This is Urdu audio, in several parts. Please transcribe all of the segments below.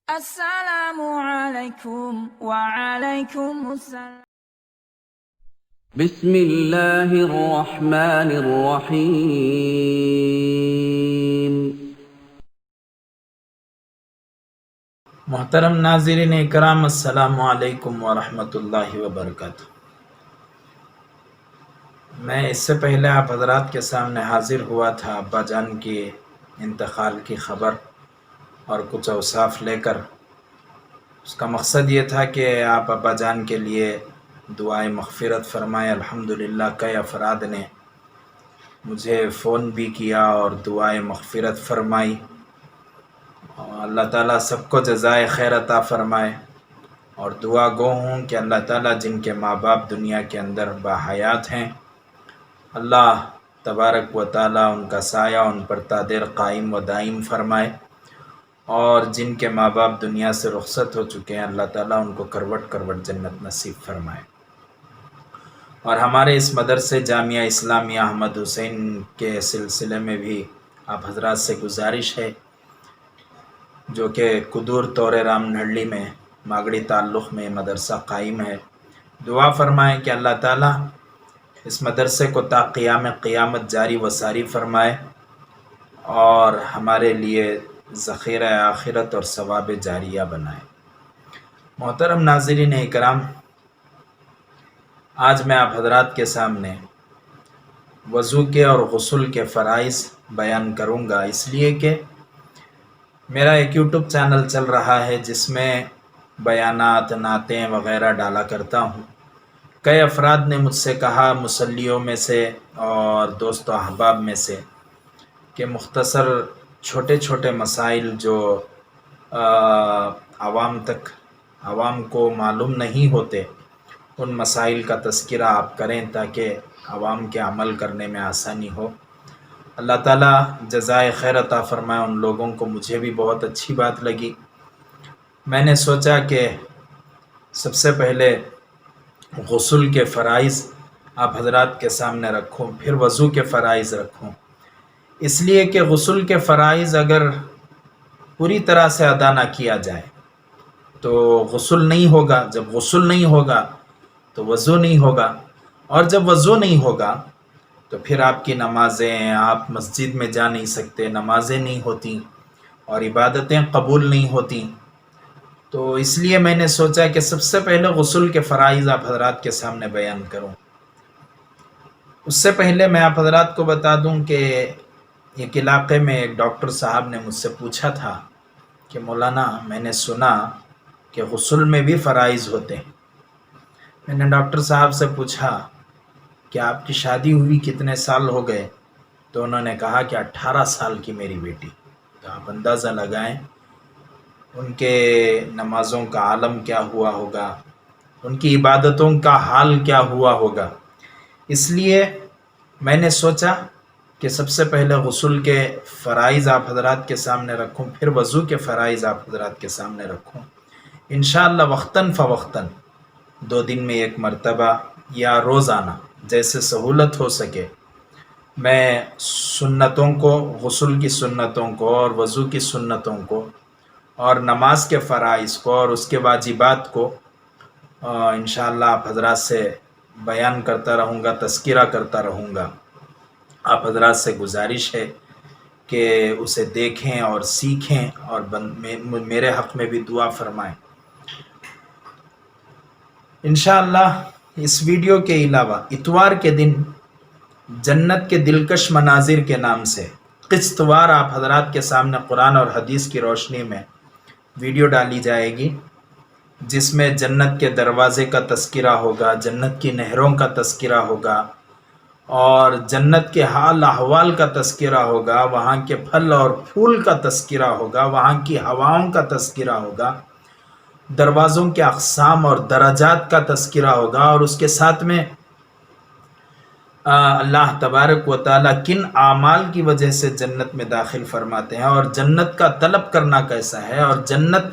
السلام علیکم وعلیکم السلام۔ بسم اللہ الرحمن الرحیم۔ محترم ناظرین اکرام، السلام علیکم ورحمۃ اللہ وبرکاتہ۔ میں اس سے پہلے آپ حضرات کے سامنے حاضر ہوا تھا ابا جان کے انتقال کی خبر اور کچھ اوصاف لے کر۔ اس کا مقصد یہ تھا کہ آپ ابا جان کے لیے دعائے مغفرت فرمائے۔ الحمدللہ کئی افراد نے مجھے فون بھی کیا اور دعائے مغفرت فرمائی۔ اللہ تعالیٰ سب کو جزائے خیر عطا فرمائے، اور دعا گو ہوں کہ اللہ تعالیٰ جن کے ماں باپ دنیا کے اندر باحیات ہیں، اللہ تبارک و تعالیٰ ان کا سایہ ان پر تا دیر قائم و دائم فرمائے، اور جن کے ماں باپ دنیا سے رخصت ہو چکے ہیں اللہ تعالیٰ ان کو کروٹ کروٹ جنت نصیب فرمائے۔ اور ہمارے اس مدرسے جامعہ اسلامیہ احمد حسین کے سلسلے میں بھی آپ حضرات سے گزارش ہے، جو کہ قدور طور رام نہڑی میں ماگڑی تعلق میں مدرسہ قائم ہے، دعا فرمائیں کہ اللہ تعالیٰ اس مدرسے کو تا قیام قیامت جاری و ساری فرمائے، اور ہمارے لیے ذخیرہ آخرت اور ثواب جاریہ بنائے۔ محترم ناظرین اکرام، آج میں آپ حضرات کے سامنے وضو کے اور غسل کے فرائض بیان کروں گا، اس لیے کہ میرا ایک یوٹیوب چینل چل رہا ہے جس میں بیانات، نعتیں وغیرہ ڈالا کرتا ہوں۔ کئی افراد نے مجھ سے کہا، مصلیوں میں سے اور دوست و احباب میں سے، کہ مختصر چھوٹے چھوٹے مسائل جو عوام کو معلوم نہیں ہوتے، ان مسائل کا تذکرہ آپ کریں تاکہ عوام کے عمل کرنے میں آسانی ہو۔ اللہ تعالیٰ جزائے خیر عطا فرمائے ان لوگوں کو، مجھے بھی بہت اچھی بات لگی۔ میں نے سوچا کہ سب سے پہلے غسل کے فرائض آپ حضرات کے سامنے رکھوں، پھر وضو کے فرائض رکھوں، اس لیے کہ غسل کے فرائض اگر پوری طرح سے ادا نہ کیا جائے تو غسل نہیں ہوگا، جب غسل نہیں ہوگا تو وضو نہیں ہوگا، اور جب وضو نہیں ہوگا تو پھر آپ کی نمازیں، آپ مسجد میں جا نہیں سکتے، نمازیں نہیں ہوتی اور عبادتیں قبول نہیں ہوتی۔ تو اس لیے میں نے سوچا کہ سب سے پہلے غسل کے فرائض آپ حضرات کے سامنے بیان کروں۔ اس سے پہلے میں آپ حضرات کو بتا دوں کہ ایک علاقے میں ایک ڈاکٹر صاحب نے مجھ سے پوچھا تھا کہ مولانا میں نے سنا کہ غسل میں بھی فرائض ہوتے ہیں۔ میں نے ڈاکٹر صاحب سے پوچھا کہ آپ کی شادی ہوئی کتنے سال ہو گئے؟ تو انہوں نے کہا کہ 18 سال کی میری بیٹی۔ تو آپ اندازہ لگائیں ان کے نمازوں کا عالم کیا ہوا ہوگا، ان کی عبادتوں کا حال کیا ہوا ہوگا۔ اس لیے میں نے سوچا کہ سب سے پہلے غسل کے فرائض آپ حضرات کے سامنے رکھوں، پھر وضو کے فرائض آپ حضرات کے سامنے رکھوں۔ انشاءاللہ وقتاً فوقتاً 2 دن میں 1 مرتبہ یا روزانہ جیسے سہولت ہو سکے میں سنتوں کو، غسل کی سنتوں کو اور وضو کی سنتوں کو اور نماز کے فرائض کو اور اس کے واجبات کو انشاءاللہ آپ حضرات سے بیان کرتا رہوں گا، تذکرہ کرتا رہوں گا۔ آپ حضرات سے گزارش ہے کہ اسے دیکھیں اور سیکھیں اور میرے حق میں بھی دعا فرمائیں۔ انشاءاللہ اس ویڈیو کے علاوہ اتوار کے دن جنت کے دلکش مناظر کے نام سے قسط وار آپ حضرات کے سامنے قرآن اور حدیث کی روشنی میں ویڈیو ڈالی جائے گی، جس میں جنت کے دروازے کا تذکرہ ہوگا، جنت کی نہروں کا تذکرہ ہوگا، اور جنت کے حال احوال کا تذکرہ ہوگا، وہاں کے پھل اور پھول کا تذکرہ ہوگا، وہاں کی ہواؤں کا تذکرہ ہوگا، دروازوں کے اقسام اور درجات کا تذکرہ ہوگا، اور اس کے ساتھ میں اللہ تبارک و تعالیٰ کن اعمال کی وجہ سے جنت میں داخل فرماتے ہیں، اور جنت کا طلب کرنا کیسا ہے، اور جنت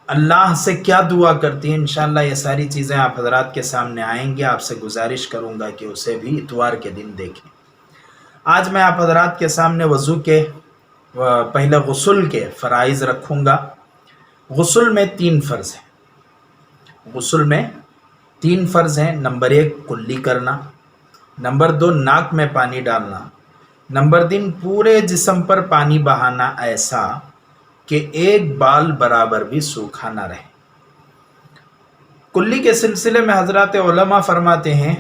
اللہ سے کیا دعا کرتی ہے۔ انشاءاللہ یہ ساری چیزیں آپ حضرات کے سامنے آئیں گے۔ آپ سے گزارش کروں گا کہ اسے بھی اتوار کے دن دیکھیں۔ آج میں آپ حضرات کے سامنے وضو کے پہلے غسل کے فرائض رکھوں گا، غسل میں 3 فرض ہیں، غسل میں 3 فرض ہیں۔ نمبر 1 کلی کرنا، نمبر 2 ناک میں پانی ڈالنا، نمبر 3 پورے جسم پر پانی بہانا ایسا کہ ایک بال برابر بھی سوکھا نہ رہے۔ کلی کے سلسلے میں حضرات علماء فرماتے ہیں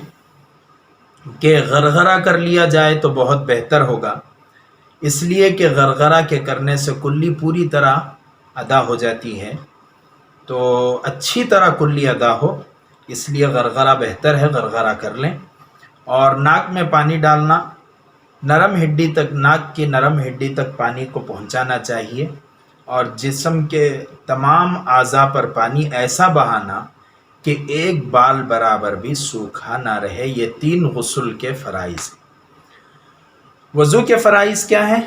کہ غرغرہ کر لیا جائے تو بہت بہتر ہوگا، اس لیے کہ غرغرہ کے کرنے سے کلی پوری طرح ادا ہو جاتی ہے، تو اچھی طرح کلی ادا ہو، اس لیے غرغرہ بہتر ہے، غرغرہ کر لیں۔ اور ناک میں پانی ڈالنا، نرم ہڈی تک، ناک کی نرم ہڈی تک پانی کو پہنچانا چاہیے، اور جسم کے تمام اعضاء پر پانی ایسا بہانا کہ ایک بال برابر بھی سوکھا نہ رہے۔ یہ 3 غسل کے فرائض ہیں۔ وضو کے فرائض کیا ہیں؟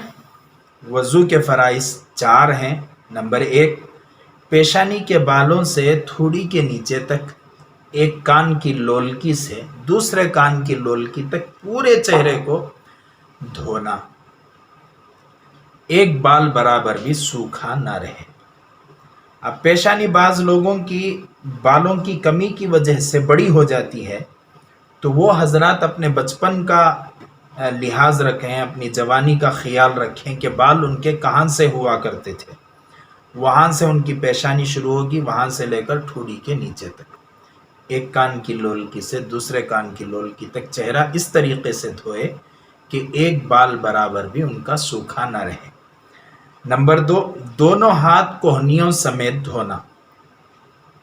وضو کے فرائض 4 ہیں۔ نمبر 1 پیشانی کے بالوں سے تھوڑی کے نیچے تک، ایک کان کی لولکی سے دوسرے کان کی لولکی تک پورے چہرے کو دھونا، ایک بال برابر بھی سوکھا نہ رہے۔ اب پیشانی بعض لوگوں کی بالوں کی کمی کی وجہ سے بڑی ہو جاتی ہے، تو وہ حضرات اپنے بچپن کا لحاظ رکھیں، اپنی جوانی کا خیال رکھیں کہ بال ان کے کہاں سے ہوا کرتے تھے، وہاں سے ان کی پیشانی شروع ہوگی، وہاں سے لے کر ٹھوڑی کے نیچے تک، ایک کان کی لولکی سے دوسرے کان کی لولکی تک چہرہ اس طریقے سے دھوئے کہ ایک بال برابر بھی ان کا سوکھا نہ رہے۔ نمبر 2 دونوں ہاتھ کوہنیوں سمیت دھونا،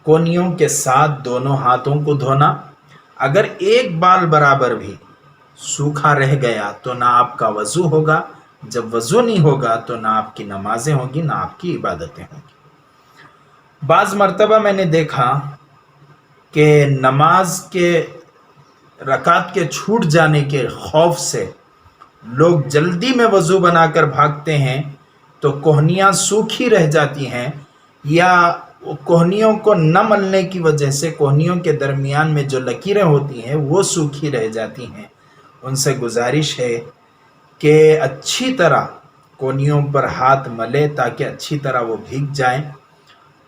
کونیوں کے ساتھ دونوں ہاتھوں کو دھونا۔ اگر ایک بال برابر بھی سوکھا رہ گیا تو نہ آپ کا وضو ہوگا، جب وضو نہیں ہوگا تو نہ آپ کی نمازیں ہوں گی، نہ آپ کی عبادتیں ہوں گی۔ بعض مرتبہ میں نے دیکھا کہ نماز کے رکعت کے چھوٹ جانے کے خوف سے لوگ جلدی میں وضو بنا کر بھاگتے ہیں، تو کوہنیاں سوکھی رہ جاتی ہیں، یا کوہنیوں کو نہ ملنے کی وجہ سے کوہنیوں کے درمیان میں جو لکیریں ہوتی ہیں وہ سوکھی رہ جاتی ہیں۔ ان سے گزارش ہے کہ اچھی طرح کوہنیوں پر ہاتھ ملے تاکہ اچھی طرح وہ بھیگ جائیں،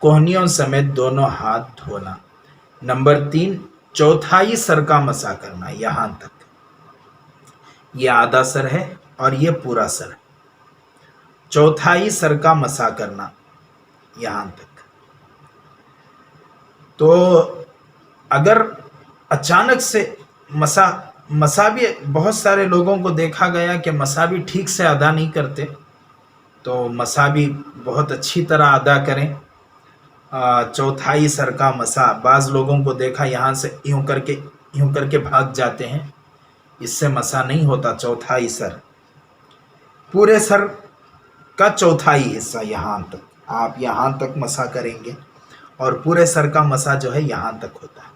کوہنیوں سمیت دونوں ہاتھ دھونا۔ نمبر 3 چوتھائی سر کا مسح کرنا، یہاں تک، یہ آدھا سر ہے اور یہ پورا سر ہے، چوتھائی سر کا مسح کرنا یہاں تک۔ تو اگر اچانک سے مسح بھی بہت سارے لوگوں کو دیکھا گیا کہ مسح بھی ٹھیک سے ادا نہیں کرتے، تو مسح بھی بہت اچھی طرح ادا کریں۔ چوتھائی سر کا مسح، بعض لوگوں کو دیکھا یہاں سے یوں کر کے بھاگ جاتے ہیں، اس سے مسح نہیں ہوتا۔ چوتھائی سر، پورے سر کا چوتھائی حصہ، یہاں تک آپ یہاں تک مسح کریں گے، اور پورے سر کا مسح جو ہے یہاں تک ہوتا ہے۔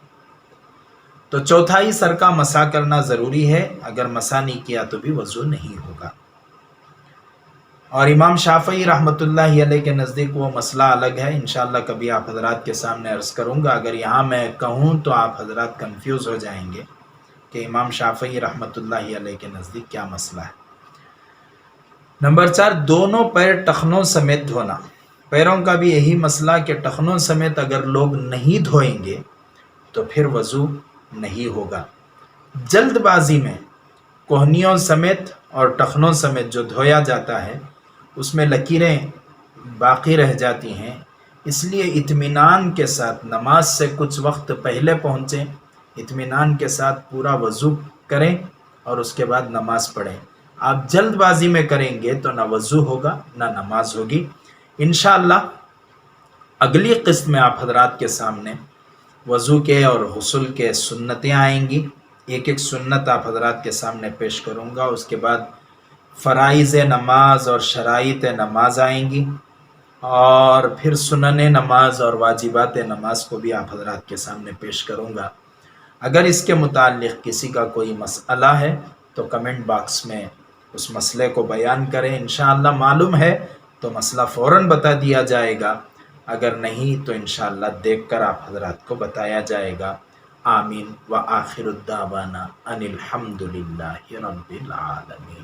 تو چوتھائی سر کا مسح کرنا ضروری ہے، اگر مسح نہیں کیا تو بھی وضو نہیں ہوگا۔ اور امام شافعی رحمۃ اللہ علیہ کے نزدیک وہ مسئلہ الگ ہے، انشاءاللہ کبھی آپ حضرات کے سامنے عرض کروں گا۔ اگر یہاں میں کہوں تو آپ حضرات کنفیوز ہو جائیں گے کہ امام شافعی رحمۃ اللہ علیہ کے نزدیک کیا مسئلہ ہے۔ نمبر 4 دونوں پیر ٹخنوں سمیت دھونا، پیروں کا بھی یہی مسئلہ کہ ٹخنوں سمیت اگر لوگ نہیں دھوئیں گے تو پھر وضو نہیں ہوگا۔ جلد بازی میں کوہنیوں سمیت اور ٹخنوں سمیت جو دھویا جاتا ہے اس میں لکیریں باقی رہ جاتی ہیں، اس لیے اطمینان کے ساتھ نماز سے کچھ وقت پہلے پہنچیں، اطمینان کے ساتھ پورا وضو کریں اور اس کے بعد نماز پڑھیں۔ آپ جلد بازی میں کریں گے تو نہ وضو ہوگا نہ نماز ہوگی۔ انشاءاللہ اگلی قسط میں آپ حضرات کے سامنے وضو کے اور غسل کے سنتیں آئیں گی، ایک ایک سنت آپ حضرات کے سامنے پیش کروں گا۔ اس کے بعد فرائض نماز اور شرائط نماز آئیں گی، اور پھر سنن نماز اور واجبات نماز کو بھی آپ حضرات کے سامنے پیش کروں گا۔ اگر اس کے متعلق کسی کا کوئی مسئلہ ہے تو کمنٹ باکس میں اس مسئلے کو بیان کریں، انشاءاللہ معلوم ہے تو مسئلہ فوراً بتا دیا جائے گا، اگر نہیں تو انشاءاللہ دیکھ کر آپ حضرات کو بتایا جائے گا۔ آمین وآخر الدعوانا ان الحمد للہ رب العالمین۔